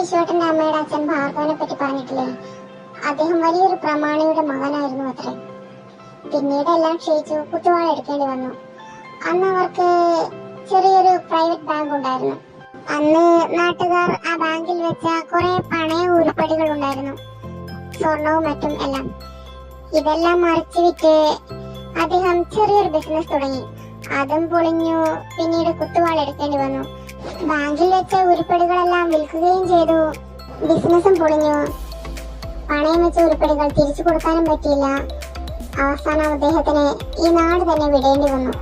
വിശ്വേട്ടന്റെ അമ്മയുടെ അച്ഛൻ ഭാർഗവനെ പറ്റി പറഞ്ഞിട്ടില്ലേ? അദ്ദേഹം വലിയൊരു പ്രമാണിയുടെ മകനായിരുന്നു അത്രേ. പിന്നീട് എല്ലാം ക്ഷയിച്ചു കുത്തുവാള എടുക്കേണ്ടി വന്നു. അന്ന് അവർക്ക് ചെറിയൊരു പ്രൈവറ്റ് ബാങ്ക് ഉണ്ടായിരുന്നു. അന്ന് നാട്ടുകാർ ആ ബാങ്കിൽ വെച്ച കുറെ പണയ ഉരുപ്പടികൾ ഉണ്ടായിരുന്നു, സ്വർണവും മറ്റും എല്ലാം. ഇതെല്ലാം മറിച്ചു വിറ്റ് അദ്ദേഹം ചെറിയൊരു ബിസിനസ് തുടങ്ങി. അതും പൊളിഞ്ഞു. പിന്നീട് കുത്തുവാള എടുക്കേണ്ടി വന്നു. ബാങ്കിൽ വെച്ച ഉരുപ്പടികളെല്ലാം വിൽക്കുകയും ചെയ്തു. ബിസിനസും പൊളിഞ്ഞു. പണയം വെച്ച ഉരുപ്പടികൾ തിരിച്ചു കൊടുക്കാനും പറ്റിയില്ല. അവസാനം അദ്ദേഹത്തിന് ഈ നാട് തന്നെ വിടേണ്ടി വന്നു.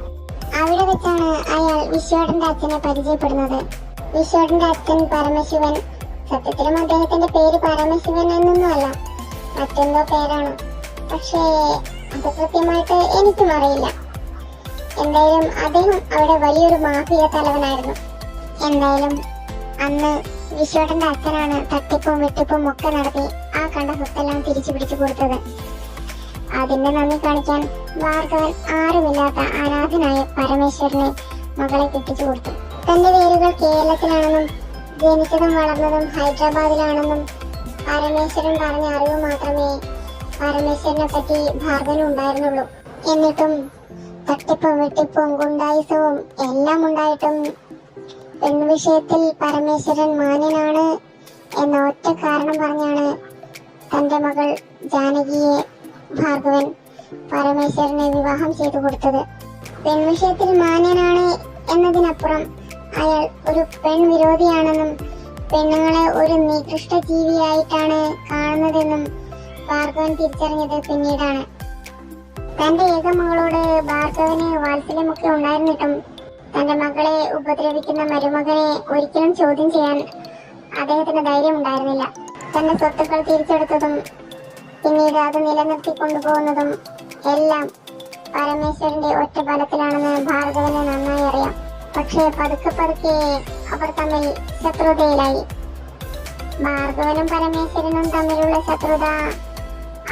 അവിടെ വെച്ചാണ് അയാൾ വിശ്വേട്ടന്റെ അച്ഛനെ പരിചയപ്പെടുന്നത്. വിശ്വേട്ടന്റെ അച്ഛൻ പരമശിവൻ. സത്യത്തിലും അദ്ദേഹത്തിന്റെ പേര് പരമശിവൻ എന്നൊന്നുമല്ല, മറ്റെന്തോ പേരാണ്. പക്ഷേ അത് കൃത്യമായിട്ട് എനിക്കും അറിയില്ല. എന്തായാലും അദ്ദേഹം അവിടെ വലിയൊരു മാഫിയ തലവനായിരുന്നു. എന്തായാലും അന്ന് വിശ്വേട്ടന്റെ അച്ഛനാണ് തട്ടിപ്പും വെട്ടിപ്പും ഒക്കെ നടത്തി ആ കണ്ട സ്വത്തെല്ലാം തിരിച്ചു പിടിച്ചു കൊടുത്തത്. അതിന്റെ നന്ദി കാണിക്കാൻ ഭാർഗവൻ ആരുമില്ലാത്ത അനാഥനായ പരമേശ്വരനെ മകളെ കെട്ടിച്ചു കൊടുത്തു. തന്റെ വേരുകൾ കേരളത്തിലാണെന്നും ജനിച്ചതും വളർന്നതും ഹൈദരാബാദിലാണെന്നും പരമേശ്വരൻ പറഞ്ഞ അറിവ് മാത്രമേ പരമേശ്വരനെ പറ്റി ഭാർഗവന് ഉണ്ടായിരുന്നുള്ളൂ. എന്നിട്ടും തട്ടിപ്പും വെട്ടിപ്പും ഗുണ്ടായുസവും എല്ലാം ഉണ്ടായിട്ടും പെൺവിഷയത്തിൽ പരമേശ്വരൻ മാന്യനാണ് എന്ന ഒറ്റ കാരണം പറഞ്ഞാണ് തന്റെ മകൾ ജാനകിയെ ഭാർഗവൻ പരമേശ്വരനെ വിവാഹം ചെയ്തു കൊടുത്തത്. പെൺവിഷയത്തിൽ മാന്യനാണ് എന്നതിനപ്പുറം അയാൾ ഒരു പെൺവിരോധിയാണെന്നും പെണ്ണുങ്ങളെ ഒരു നികൃഷ്ട ജീവിയായിട്ടാണ് കാണുന്നതെന്നും ഭാർഗവൻ തിരിച്ചറിഞ്ഞത് പിന്നീടാണ്. തന്റെ ഏക മകളോട് ഭാർഗവന് വാത്സല്യമൊക്കെ ഉണ്ടായിരുന്നിട്ടും തന്റെ മകളെ ഉപദ്രവിക്കുന്ന മരുമകനെ ഒരിക്കലും ചോദ്യം ചെയ്യാൻ അദ്ദേഹത്തിന് ധൈര്യം ഉണ്ടായിരുന്നില്ല. തന്റെ സ്വത്തുക്കൾ തിരിച്ചെടുത്തതും പിന്നീട് അത് നിലനിർത്തി കൊണ്ടുപോകുന്നതും എല്ലാം പരമേശ്വരന്റെ ഒറ്റ ബലത്തിലാണെന്ന് ഭാർഗവന് നന്നായി അറിയാം. പക്ഷേ പതുക്കെ പതുക്കെ അവർ തമ്മിൽ ശത്രുതയിലായി. ഭാർഗവനും പരമേശ്വരനും തമ്മിലുള്ള ശത്രുത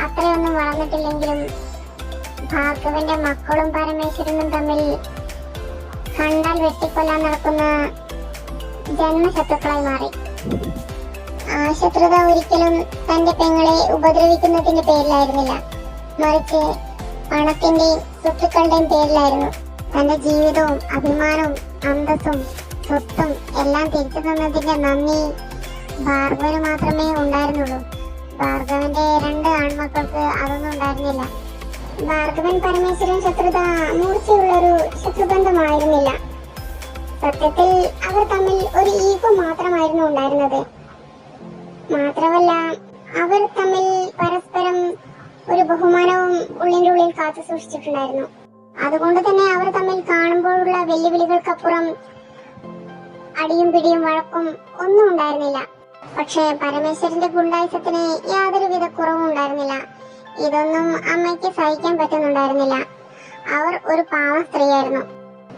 അത്രയൊന്നും വളർന്നിട്ടില്ലെങ്കിലും ഭാർഗവന്റെ മക്കളും പരമേശ്വരനും തമ്മിൽ കണ്ടാൽ വെട്ടിക്കൊല്ലാൻ നടക്കുന്ന ജന്മശത്രുക്കളായി മാറി. ആ ശത്രുത ഒരിക്കലും തന്റെ പെങ്ങളെ ഉപദ്രവിക്കുന്നതിന്റെ പേരിലായിരുന്നില്ല, മറിച്ച് പണത്തിന്റെയും സ്വത്തുക്കളുടെയും പേരിലായിരുന്നു. തന്റെ ജീവിതവും അഭിമാനവും അന്തസ്സും സ്വത്തും എല്ലാം തിരിച്ചു തന്നതിന്റെ നന്ദി ഭാർഗവന് മാത്രമേ ഉണ്ടായിരുന്നുള്ളൂ. ഭാർഗവന്റെ 2 ആൺമക്കൾക്ക് അതൊന്നും ഉണ്ടായിരുന്നില്ല. ഭാർഗവൻ പരമേശ്വരൻ ശത്രുത മൂർച്ചയുള്ളൊരു ശത്രുബന്ധമായിരുന്നില്ല. സത്യത്തിൽ അവർ തമ്മിൽ ഒരു ഈഗോ മാത്രമായിരുന്നു ഉണ്ടായിരുന്നത്. മാത്രമല്ല അവർ തമ്മിൽ പരസ്പരം ഒരു ബഹുമാനവും ഉള്ളിന്റെ ഉള്ളിൽ കാത്തു സൂക്ഷിച്ചിട്ടുണ്ടായിരുന്നു. അതുകൊണ്ട് തന്നെ അവർ തമ്മിൽ കാണുമ്പോഴുള്ള വെല്ലുവിളികൾക്കപ്പുറം അടിയും പിടിയും വഴക്കും ഒന്നും ഉണ്ടായിരുന്നില്ല. പക്ഷെ പരമേശ്വരന്റെ ഗുണ്ടായുസത്തിന് യാതൊരുവിധ കുറവും ഉണ്ടായിരുന്നില്ല. ഇതൊന്നും അമ്മയ്ക്ക് സഹിക്കാൻ പറ്റുന്നുണ്ടായിരുന്നില്ല. അവർ ഒരു പാവ സ്ത്രീയായിരുന്നു.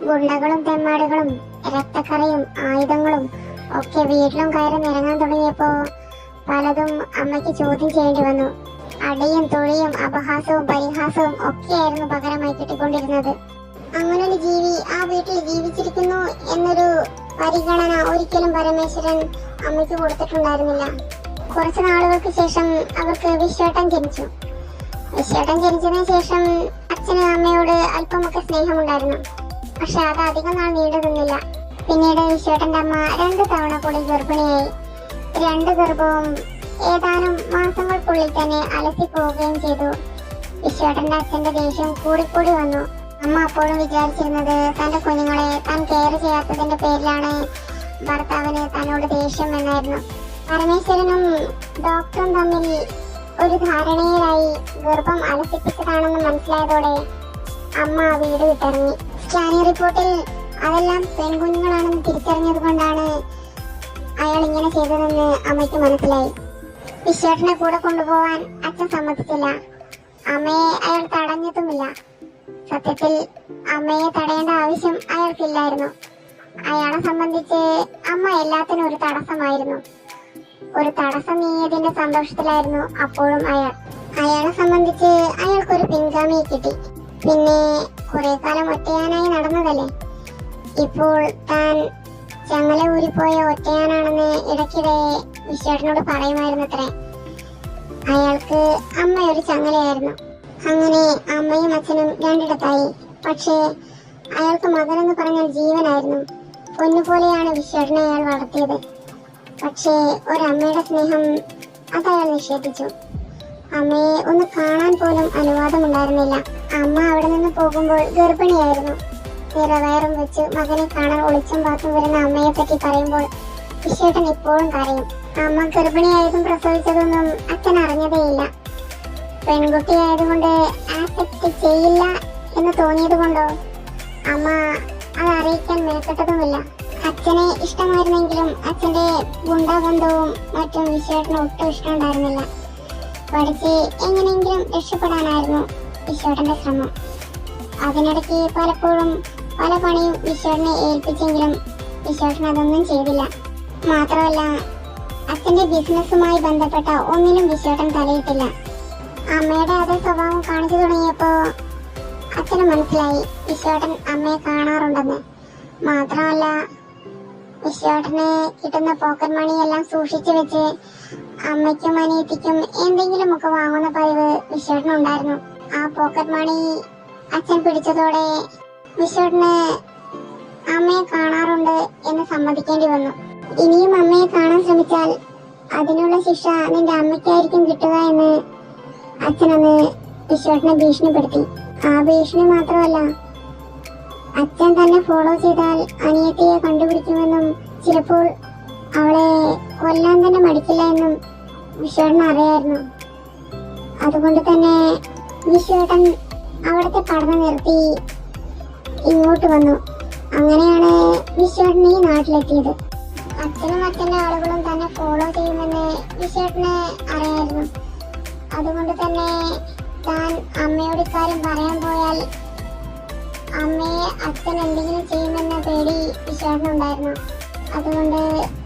ഗുണ്ടകളും തെമ്മാടുകളും രക്തക്കറയും ആയുധങ്ങളും ഒക്കെ വീട്ടിലും കയറി നിറങ്ങാൻ തുടങ്ങിയപ്പോ പലതും അമ്മയ്ക്ക് ചോദ്യം ചെയ്യേണ്ടി വന്നു. അടിയും തൊഴിയും അപഹാസവും പരിഹാസവും ഒക്കെയായിരുന്നു പകരമായി കിട്ടിക്കൊണ്ടിരുന്നത്. അങ്ങനൊരു ജീവി ആ വീട്ടിൽ ജീവിച്ചിരിക്കുന്നു എന്നൊരു പരിഗണന ഒരിക്കലും പരമേശ്വരൻ അമ്മയ്ക്ക് കൊടുത്തിട്ടുണ്ടായിരുന്നില്ല. കുറച്ചു നാളുകൾക്ക് ശേഷം അവർക്ക് വിശ്വേട്ടൻ ജനിച്ചു. വിശ്വേട്ടൻ ജനിച്ചതിന് ശേഷം അച്ഛന് അമ്മയോട് അല്പമൊക്കെ സ്നേഹമുണ്ടായിരുന്നു. പക്ഷെ അത് അധികം നാൾ നീണ്ടു നിന്നില്ല. പിന്നീട് വിശ്വേട്ടന്റെ അമ്മ 2 തവണ കൂടി ഗർഭിണിയായി. 2 ഗർഭവും ഏതാനും മാസങ്ങൾക്കുള്ളിൽ തന്നെ അലസി പോവുകയും ചെയ്തു. വിശ്വേട്ടന്റെ അച്ഛന്റെ ദേഷ്യം കൂടിക്കൂടി വന്നു. അമ്മ അപ്പോഴും വിചാരിച്ചിരുന്നത് തന്റെ കുഞ്ഞുങ്ങളെ താൻ കെയർ ചെയ്യാത്തതിന്റെ പേരിലാണ് ഭർത്താവിന് തന്നോട് ദേഷ്യം എന്നായിരുന്നു. പരമേശ്വരനും ഡോക്ടറും തമ്മിൽ ഒരു ധാരണയിലായി ഗർഭം അലസിപ്പിച്ചതാണെന്ന് മനസ്സിലായതോടെ അമ്മ വീട് വിട്ടിറങ്ങി. സ്കാനിംഗ് റിപ്പോർട്ടിൽ അതെല്ലാം പെൺകുഞ്ഞുങ്ങളാണെന്ന് തിരിച്ചറിഞ്ഞത് കൊണ്ടാണ് അയാൾ ഇങ്ങനെ ചെയ്തതെന്ന് അമ്മയ്ക്ക് മനസ്സിലായി. വിശ്വേട്ടനെ കൂടെ കൊണ്ടുപോവാൻ അച്ഛൻ സമ്മതിച്ചില്ല. അമ്മയെ അയാൾ തടഞ്ഞതുമില്ല. സത്യത്തിൽ അമ്മയെ തടയേണ്ട ആവശ്യം അയാൾക്കില്ലായിരുന്നു. അയാളെ സംബന്ധിച്ച് അമ്മ എല്ലാത്തിനും ഒരു തടസ്സമായിരുന്നു. ഒരു തടസ്സം നീങ്ങിയതിന്റെ സന്തോഷത്തിലായിരുന്നു അപ്പോഴും അയാളെ സംബന്ധിച്ച് അയാൾക്കൊരു പിൻഗാമിയെ കിട്ടി. പിന്നെ കുറെ കാലം ഒറ്റയാനായി നടന്നതല്ലേ. ഇപ്പോൾ താൻ ചങ്ങല ഊരിപ്പോയ ഒറ്റയാനാണെന്ന് ഇടയ്ക്കിടെ വിശ്വേട്ടനോട് പറയുമായിരുന്നത്രേ. അയാൾക്ക് അമ്മ ഒരു ചങ്ങലയായിരുന്നു. അങ്ങനെ അമ്മയും അച്ഛനും രണ്ടിടത്തായി. പക്ഷേ അയാൾക്ക് മകനെന്ന് പറഞ്ഞാൽ ജീവനായിരുന്നു. പൊന്നുപോലെയാണ് വിശ്വേട്ടനെ അയാൾ വളർത്തിയത്. പക്ഷേ ഒരമ്മയുടെ സ്നേഹം അതയാൾ നിഷേധിച്ചു. അമ്മയെ ഒന്ന് കാണാൻ പോലും അനുവാദമുണ്ടായിരുന്നില്ല. അമ്മ അവിടെ നിന്ന് പോകുമ്പോൾ ഗർഭിണിയായിരുന്നു. നിറവയറും വെച്ച് മകനെ കാണാൻ ഒളിച്ചും പാത്തും വരുന്ന അമ്മയെ പറ്റി പറയുമ്പോൾ വിശ്വേട്ടൻ ഇപ്പോഴും കരയും. അമ്മ ഗർഭിണിയായതും പ്രസവിച്ചതൊന്നും അച്ഛൻ അറിഞ്ഞതേയില്ല. പെൺകുട്ടിയായതുകൊണ്ട് ആക്സെപ്റ്റ് ചെയ്യില്ല എന്ന് തോന്നിയത് കൊണ്ടോ അമ്മ അത് അറിയിക്കാൻ മേൽപ്പെട്ടതുമില്ല. അച്ഛനെ ഇഷ്ടമായിരുന്നെങ്കിലും അച്ഛന്റെ ഗുണ്ടാബന്ധവും മറ്റും വിശ്വേട്ടന് ഒട്ടും ഇഷ്ടമുണ്ടായിരുന്നില്ല. പഠിച്ച് എങ്ങനെയെങ്കിലും രക്ഷപ്പെടാനായിരുന്നു വിശ്വേട്ടന്റെ ശ്രമം. അതിനിടയ്ക്ക് പലപ്പോഴും പല പണിയും വിശ്വേട്ടനെ ഏൽപ്പിച്ചെങ്കിലും വിശ്വേട്ടൻ അതൊന്നും ചെയ്തില്ല. മാത്രമല്ല അച്ഛന്റെ ബിസിനസ്സുമായി ബന്ധപ്പെട്ട ഒന്നിലും വിശ്വേട്ടൻ തലയിട്ടില്ല. അമ്മയുടെ അതേ സ്വഭാവം കാണിച്ചു തുടങ്ങിയപ്പോ അച്ഛന് മനസ്സിലായി വിശ്വേട്ടൻ അമ്മയെ കാണാറുണ്ടെന്ന്. മാത്രമല്ല വിശ്വേട്ടന് കിട്ടുന്ന പോക്കറ്റ് മണിയെല്ലാം സൂക്ഷിച്ചു വെച്ച് അമ്മയ്ക്കും അനിയത്തിക്കും എന്തെങ്കിലുമൊക്കെ വാങ്ങുന്ന പതിവ് വിശ്വേട്ടനുണ്ടായിരുന്നു. ആ പോക്കറ്റ് മണി അച്ഛൻ പിടിച്ചതോടെ വിശ്വേട്ടന് അമ്മയെ കാണാറുണ്ട് എന്ന് സമ്മതിക്കേണ്ടി വന്നു. ഇനിയും അമ്മയെ കാണാൻ ശ്രമിച്ചാൽ അതിനുള്ള ശിക്ഷ നിന്റെ അമ്മയ്ക്കായിരിക്കും കിട്ടുക എന്ന് അച്ഛനന്ന് വിശ്വേട്ടനെ ഭീഷണിപ്പെടുത്തി. ആ ഭീഷണി മാത്രമല്ല, അച്ഛൻ തന്നെ ഫോളോ ചെയ്താൽ അനിയത്തിയെ കണ്ടുപിടിക്കുമെന്നും ചിലപ്പോൾ അവളെ കൊല്ലാൻ തന്നെ മടിക്കില്ല എന്നും വിശ്വേട്ടന് അറിയായിരുന്നു. അതുകൊണ്ട് തന്നെ വിശ്വേട്ടൻ അവിടുത്തെ പഠനം നിർത്തി ഇങ്ങോട്ട് വന്നു. അങ്ങനെയാണ് വിശ്വേട്ടൻ ഈ നാട്ടിലെത്തിയത്. അച്ഛനും അച്ഛന്റെ ആളുകളും തന്നെ ഫോളോ ചെയ്യുമെന്ന് വിശ്വേട്ടന് അറിയായിരുന്നു. അതുകൊണ്ട് തന്നെ താൻ അമ്മയോട് ഇക്കാര്യം പറയാൻ പോയാൽ അമ്മയെ അച്ഛൻ എന്തെങ്കിലും ചെയ്യുമെന്ന പേടി വിശ്വേട്ടനുണ്ടായിരുന്നു. അതുകൊണ്ട്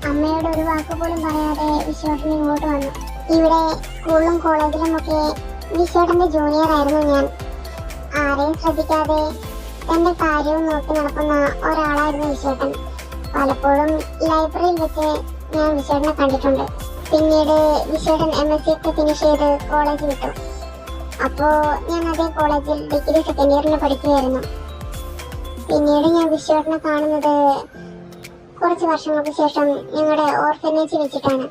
അമ്മയോട് ഒരു വാക്ക് പോലും പറയാതെ വിശ്വേട്ടൻ ഇങ്ങോട്ട് വന്നു. ഇവിടെ സ്കൂളിലും കോളേജിലും ഒക്കെ വിശ്വേട്ടന്റെ ജൂനിയർ ആയിരുന്നു ഞാൻ. ആരെയും ശ്രദ്ധിക്കാതെ തന്റെ കാര്യവും നോക്കി നടക്കുന്ന ഒരാളായിരുന്നു വിശ്വേട്ടൻ. പലപ്പോഴും ലൈബ്രറിയിൽ വെച്ച് ഞാൻ വിശ്വേട്ടനെ കണ്ടിട്ടുണ്ട്. പിന്നീട് വിശ്വേട്ടൻ MSc ഒക്കെ ഫിനിഷ് ചെയ്ത് കോളേജ് വിട്ടു. അപ്പോ ഞാൻ അതേ കോളേജിൽ ഡിഗ്രി സെക്കൻഡ് ഇയറിൽ പഠിക്കുകയായിരുന്നു. പിന്നീട് ഞാൻ വിശ്വേട്ടനെ കാണുന്നത് കുറച്ച് വർഷങ്ങൾക്ക് ശേഷം ഞങ്ങളുടെ ഓർഫനേജ് വെച്ചിട്ടാണ്.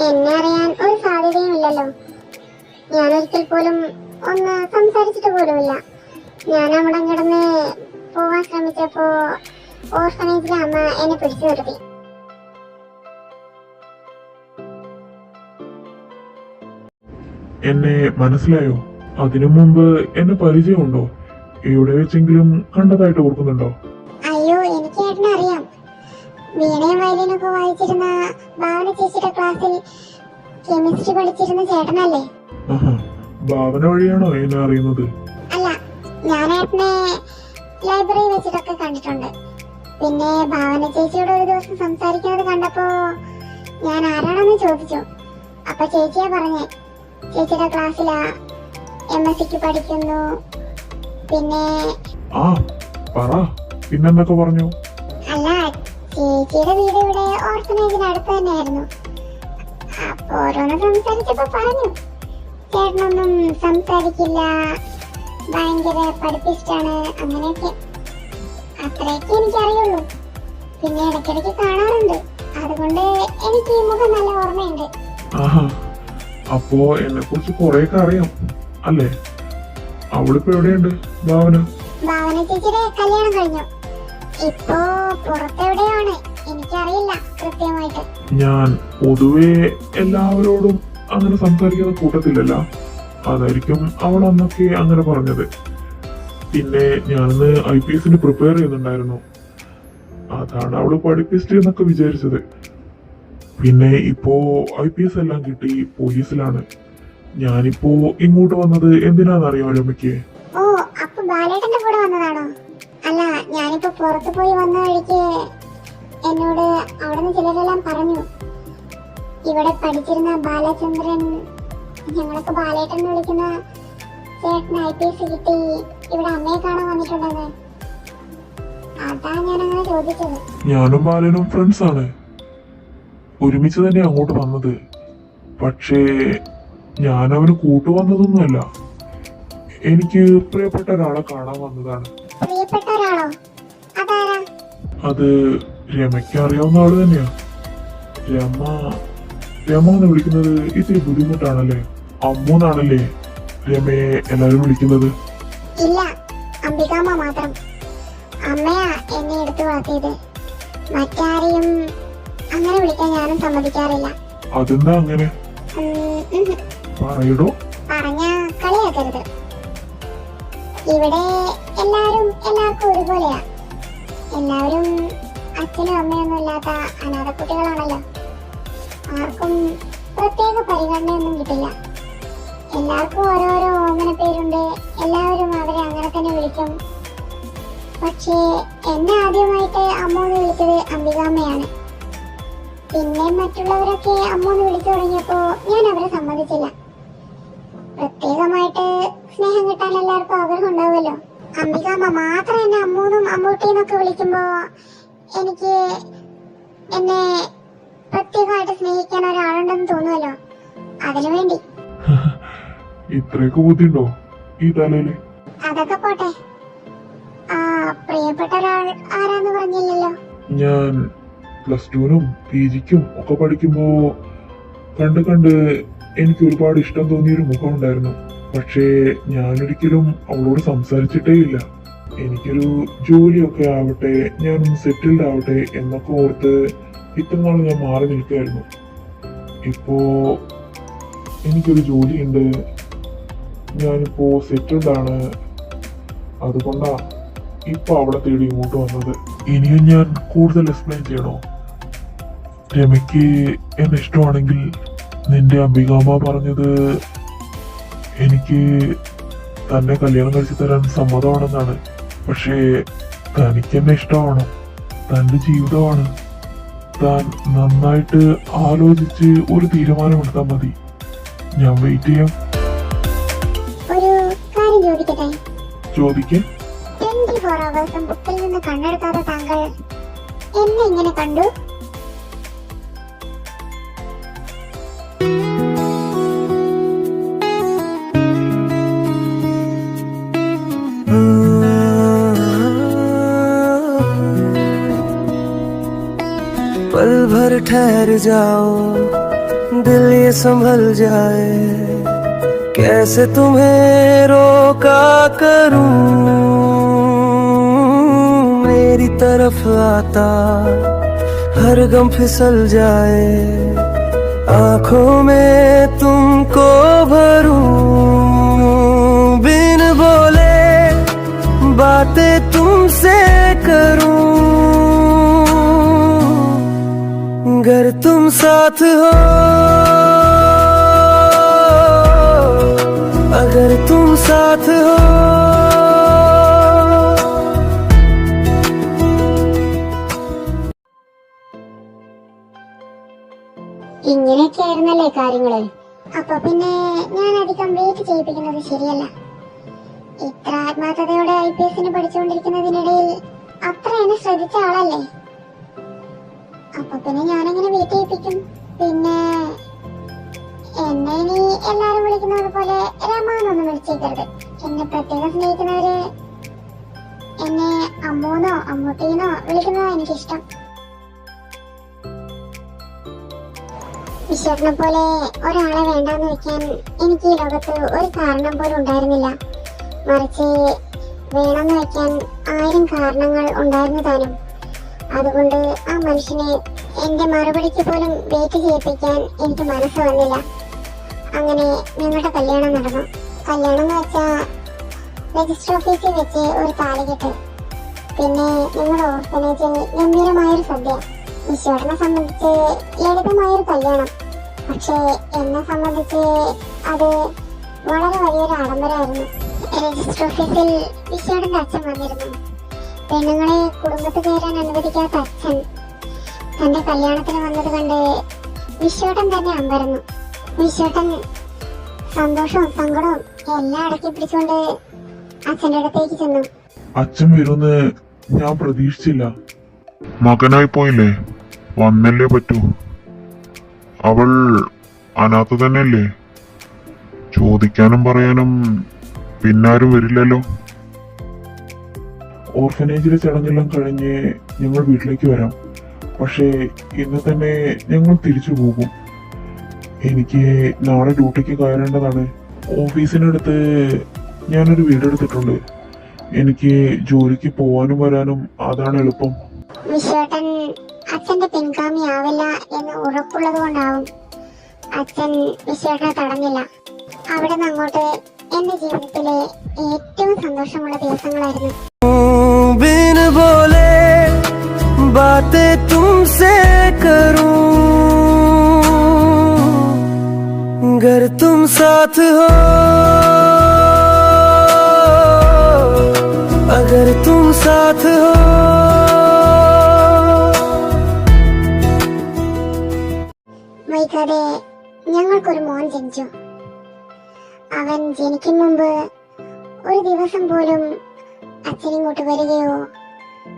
എന്നെ അറിയാൻ ഒരു സാധ്യതയും ഇല്ലല്ലോ. ഞാൻ ഒരിക്കൽ പോലും ഒന്ന് സംസാരിച്ചിട്ട് പോലുമില്ല. ഞാൻ അവിടെ കിടന്ന് പോവാൻ ശ്രമിച്ചപ്പോ ഓർഫനേജിലെ അമ്മ എന്നെ പിടിച്ചു നിർത്തി. എന്നെ മനസ്സിലായോ? അതിനു മുമ്പ് എന്നെ പരിചയമുണ്ടോ? എവിടെ വെച്ചെങ്കിലും കണ്ടതായിട്ട് ഓർക്കുന്നുണ്ടോ? അയ്യോ, എനിക്ക് ഏട്ടനെ അറിയാം. വീണയും വയലിനൊക്കെ വായിച്ചിരുന്ന ഭാവന ചേച്ചിയുടെ ക്ലാസ്സിൽ കെമിസ്ട്രി പഠിച്ചിരുന്ന ചേട്ടനല്ലേ? ഭാവന വഴിയാണോ എന്നെ അറിയുന്നത്? അല്ല, ഞാൻ ഏട്ടനെ ലൈബ്രറി വെച്ചിട്ടൊക്കെ കണ്ടിട്ടുണ്ട്. പിന്നെ ഭാവന ചേച്ചിയോട് ഒരു ദിവസം സംസാരിക്കുന്നത് കണ്ടപ്പോ ഞാൻ ആരാണെന്ന് ചോദിച്ചു. അപ്പൊ ചേച്ചിയാ പറഞ്ഞേ ചേച്ചിയുടെ ക്ലാസ്സിലാ MScക്ക് പഠിക്കുന്നു. പിന്നെ പിന്നെന്തൊക്കെ പറഞ്ഞു? അല്ല, ചേച്ചിയുടെ വീട് ഇവിടെ ഓർഫനേജിന് അടുത്ത് തന്നെയായിരുന്നു. അപ്പൊ ഓരോന്ന് സംസാരിച്ചപ്പോ പറഞ്ഞു ചേട്ടനൊന്നും സംസാരിക്കില്ല, ഭയങ്കര പഠിപ്പിസ്റ്റാണ്, അങ്ങനെയൊക്കെ. അത്രയൊക്കെ എനിക്കറിയുള്ളൂ. പിന്നെ ഇടയ്ക്കിടയ്ക്ക് കാണാറുണ്ട്. അതുകൊണ്ട് എനിക്ക് ഈ മുഖം നല്ല ഓർമ്മയുണ്ട്. അപ്പോ എന്നെ കുറിച്ച് കൊറേയൊക്കെ അറിയാം അല്ലേ? അവളിപ്പോ എവിടെയുണ്ട് ഭാവന? ഭാവന ചേച്ചിയുടെ കല്യാണം കഴിഞ്ഞു. ഇപ്പോ പുറത്തെവിടെയാണ്, എനിക്കറിയില്ല കൃത്യമായിട്ട്. ഞാൻ പൊതുവെ എല്ലാവരോടും അങ്ങനെ സംസാരിക്കുന്ന കൂട്ടത്തിലല്ല, അതായിരിക്കും അവൾ അന്നൊക്കെ അങ്ങനെ പറഞ്ഞത്. പിന്നെ ഞാനിന്ന് IPS പ്രിപ്പയർ ചെയ്യുന്നുണ്ടായിരുന്നു, അതാണ് അവള് പഠിപ്പിച്ചിട്ട് എന്നൊക്കെ വിചാരിച്ചത്. പിന്നെ ഇപ്പോ IPS എല്ലാം കിട്ടി പോലീസിലാണ്. ഞാനിപ്പോ ഇങ്ങോട്ട് വന്നത് എന്തിനാന്നറിയോ രമയ്ക്ക്? ഓ, അപ്പൊ ബാലേട്ടന്റെ കൂടെ വന്നതാണോ? അല്ല, ഞാനിപ്പോ പുറത്തു പോയി വന്ന വഴിക്ക് എന്നോട് അവിടുന്ന് ചിലരെല്ലാം പറഞ്ഞു, ഇവിടെ പഠിച്ചിരുന്ന ബാലചന്ദ്രൻ, ഞങ്ങളൊക്കെ ബാലേട്ടൻ എന്ന് വിളിക്കുന്ന ചേട്ടന് IPS കിട്ടി, ഇവിടെ അമ്മയെ കാണാൻ വന്നിട്ടുണ്ടെന്ന്. അതാ ഞാൻ അങ്ങനെ ചോദിച്ചത്. ഞാനും ബാലനും ഫ്രണ്ട്സ് ആണ്, ഒരുമിച്ച് തന്നെ അങ്ങോട്ട് വന്നത്. പക്ഷേ ഞാൻ അവന് കൂട്ടുവന്നതൊന്നുമല്ല, എനിക്ക് പ്രിയപ്പെട്ട ഒരാളെ കാണാൻ വന്നതാണ്. പ്രിയപ്പെട്ട ഒരാളോ? അതാരാ? അത് രമയ്ക്ക് അറിയാവുന്ന ആള് തന്നെയാ. രമ എന്ന് വിളിക്കുന്നത് ഇത്തിരി ബുദ്ധിമുട്ടാണല്ലേ? അമ്മൂന്നാണല്ലേ രമയെ എല്ലാരും വിളിക്കുന്നത്? ഇല്ല, അംബികാമ്മ മാത്രം. അമ്മയാ എന്നെ എടുത്തു വളർത്തിയത്. മറ്റാരെയും അങ്ങനെ വിളിക്കാൻ ഞാനും സമ്മതിക്കാറില്ല. അതെന്താ അങ്ങനെ? പറയടോ. പറഞ്ഞ കളിയാക്കരുത്. ഇവിടെ എല്ലാവർക്കും ഒരുപോലെയാ. എല്ലാവരും അച്ഛനും അമ്മയൊന്നും ഇല്ലാത്ത അനാഥ കുട്ടികളാണല്ലോ. ആർക്കും പ്രത്യേക പരിഗണനയൊന്നും കിട്ടില്ല. എല്ലാവർക്കും ഓരോരോ ഓമന പേരുണ്ട്. എല്ലാവരും അവരെ അങ്ങനെ തന്നെ വിളിക്കും. പക്ഷേ എന്നെ ആദ്യമായിട്ട് അമ്മൂന്ന് വിളിച്ചത് അംബികാമ്മയാണ്. പിന്നെ മറ്റുള്ളവരൊക്കെ അമ്മൂന്ന് വിളിച്ചു തുടങ്ങിയപ്പോ ഞാൻ അവരെ സമ്മതിച്ചില്ല. പ്രത്യേകമായിട്ട് സ്നേഹം കിട്ടാൻ എല്ലാവർക്കും ആഗ്രഹം ഉണ്ടാവുമല്ലോ. അംബികാമ്മ മാത്രം എന്നെ അമ്മൂന്നും അമ്മൂട്ടിന്നൊക്കെ വിളിക്കുമ്പോ എനിക്ക് എന്നെ പ്രത്യേകമായിട്ട് സ്നേഹിക്കാൻ ഒരാളുണ്ടെന്ന് തോന്നുമല്ലോ, അതിനുവേണ്ടി. ഇത്രയൊക്കെ ബുദ്ധിയുണ്ടോ ഈ തലയില്? അതൊക്കെ പോട്ടെ, ആ പ്രിയപ്പെട്ട ഒരാൾ ആരാന്ന് പറഞ്ഞില്ലല്ലോ. ഞാൻ +2നും PGക്കും ഒക്കെ പഠിക്കുമ്പോ കണ്ട് എനിക്ക് ഒരുപാട് ഇഷ്ടം തോന്നിയൊരു മുഖം ഉണ്ടായിരുന്നു. പക്ഷേ ഞാനൊരിക്കലും അവളോട് സംസാരിച്ചിട്ടേ ഇല്ല. എനിക്കൊരു ജോലിയൊക്കെ ആവട്ടെ, ഞാനൊന്ന് സെറ്റിൽഡ് ആവട്ടെ എന്നൊക്കെ ഓർത്ത് ഇത്ര നാൾ ഞാൻ മാറി നിൽക്കുകയായിരുന്നു. ഇപ്പോ എനിക്കൊരു ജോലിയുണ്ട്, ഞാനിപ്പോ സെറ്റിൽഡ് ആണ്. അതുകൊണ്ടാ ഇപ്പൊ അവളെ തേടി ഇങ്ങോട്ട് വന്നത്. ഇനിയും ഞാൻ കൂടുതൽ എക്സ്പ്ലെയിൻ ചെയ്യണോ? രമയ്ക്ക് എന്നെ ഇഷ്ടമാണെങ്കിൽ നിന്റെ അംബികാമ്മ പറഞ്ഞത് എനിക്ക് തന്നെ കല്യാണം കഴിച്ചു തരാൻ സമ്മതമാണെന്നാണ്. പക്ഷേ തനിക്ക് എന്നെ ഇഷ്ടമാണ്, തന്റെ ജീവിതമാണ്. താൻ നന്നായിട്ട് ആലോചിച്ച് ഒരു തീരുമാനമെടുത്താൽ മതി. ഞാൻ വെയിറ്റ് ചെയ്യാം. ഒരു കാര്യം ചോദിക്കട്ടെ? ചോദിക്കേ. 24 hours ബുക്കിൽ നിന്ന് കണ്ണെടുക്കാതെ താങ്കൾ എന്നെ ഇങ്ങനെ കണ്ടു? पल भर ठहर जाओ, दिल ये संभल जाए, कैसे तुम्हें रोका करूं। मेरी तरफ आता हर गम फिसल जाए, आंखों में तुमको भरूं। बिन बोले बातें तुमसे करूं, अगर तुम साथ हो, अगर तुम साथ हो। ഇങ്ങനെയൊക്കെയായിരുന്നല്ലേ കാര്യങ്ങള്? അപ്പൊ പിന്നെ ഞാൻ അധികം വെയിറ്റ് ചെയ്യിപ്പിക്കുന്നത് ശരിയല്ല. ഇത്ര ആത്മാർത്ഥതയോടെ IPS പഠിച്ചുകൊണ്ടിരിക്കുന്നതിനിടയിൽ അത്ര എന്നെ ശ്രദ്ധിച്ച ആളല്ലേ. അപ്പൊ പിന്നെ ഞാനെങ്ങനെ വെയിറ്റ് ചെയ്യിപ്പിക്കും? പിന്നെ എന്നെ ഇനി എല്ലാരും വിളിക്കുന്നത് പോലെ രമാന്നൊന്നും വിളിച്ചേക്കരുത്. എന്നെ പ്രത്യേകം സ്നേഹിക്കുന്നവര് എന്നെ അമ്മൂന്നോ അമ്മൂട്ടീന്നോ വിളിക്കുന്നതാ എനിക്കിഷ്ടം. ഈശ്വരനെ പോലെ ഒരാളെ വേണ്ടാന്ന് വെക്കാൻ എനിക്ക് ഈ ലോകത്ത് ഒരു കാരണം പോലും ഉണ്ടായിരുന്നില്ല. മറിച്ച് വേണമെന്ന് വെക്കാൻ 1000 കാരണങ്ങൾ ഉണ്ടായിരുന്നു താനും. അതുകൊണ്ട് ആ മനുഷ്യനെ എന്റെ മറുപടിക്ക് പോലും വെയിറ്റ് ചെയ്യിപ്പിക്കാൻ എനിക്ക് മനസ്സ് വന്നില്ല. അങ്ങനെ ഞങ്ങളുടെ കല്യാണം നടന്നു. കല്യാണം എന്ന് വെച്ചാ രജിസ്റ്റർ ഓഫീസിൽ വെച്ച് ഒരു താലികെട്ട്, പിന്നെ ഞങ്ങളുടെ ഓർഫനേജിൽ ഗംഭീരമായൊരു സദ്യ. വിശ്വടനെ സംബന്ധിച്ച് ലളിതമായൊരു കല്യാണം, പക്ഷേ എന്നെ സംബന്ധിച്ച് അത് വളരെ വലിയൊരു ആഡംബരമായിരുന്നു. രജിസ്റ്റർ ഓഫീസിൽ വിശ്വടന്റെ അച്ഛൻ വന്നിരുന്നു. പെണ്ണുങ്ങളെ കുടുംബത്തിൽ കയറാൻ അനുവദിക്കാത്ത അച്ഛൻ തന്റെ കല്യാണത്തിന് വന്നത് കണ്ട് വിശ്വടൻ തന്നെ അമ്പരന്നു. വിശ്വടൻ സന്തോഷവും സങ്കടവും എല്ലാം അടക്കി പിടിച്ചുകൊണ്ട് അച്ഛന്റെ അടുത്തേക്ക് ചെന്നു. അച്ഛൻ വരുമെന്ന് ഞാൻ പ്രതീക്ഷിച്ചില്ല. മകനായി പോയില്ലേ, വന്നല്ലേ പറ്റൂ. അവൾ അനാഥ തന്നെയല്ലേ, ചോദിക്കാനും പറയാനും പിന്നാരും വരില്ലല്ലോ. ഓർഫനേജിലെ ചടങ്ങെല്ലാം കഴിഞ്ഞ് ഞങ്ങൾ വീട്ടിലേക്ക് വരാം. പക്ഷേ ഇന്ന് തന്നെ ഞങ്ങൾ തിരിച്ചു പോകും. എനിക്ക് നാളെ ഡ്യൂട്ടിക്ക് കയറേണ്ടതാണ്. ഓഫീസിനടുത്ത് ഞാനൊരു വീടെടുത്തിട്ടുണ്ട്. എനിക്ക് ജോലിക്ക് പോവാനും വരാനും അതാണ് എളുപ്പം. വിശ്വട്ടൻ അച്ഛന്റെ പിൻഗാമിയാവില്ല എന്ന് ഉറപ്പുള്ളത് കൊണ്ടാവും അച്ഛൻ വിശ്വട്ടനെ തടഞ്ഞില്ല. അവിടെ നിന്ന് അങ്ങോട്ട് എന്റെ ജീവിതത്തിലെ ഏറ്റവും സന്തോഷമുള്ള ദിവസങ്ങളായിരുന്നു. बिन बोले बातें तुमसे करूं, अगर तुम साथ हो, अगर तुम साथ हो. വൈകാതെ ഞങ്ങൾക്കൊരു മോൻ ജനിച്ചു. അവൻ ജനിക്കും മുമ്പ് ഒരു ദിവസം പോലും അച്ഛനിങ്ങോട്ട് വരികയോ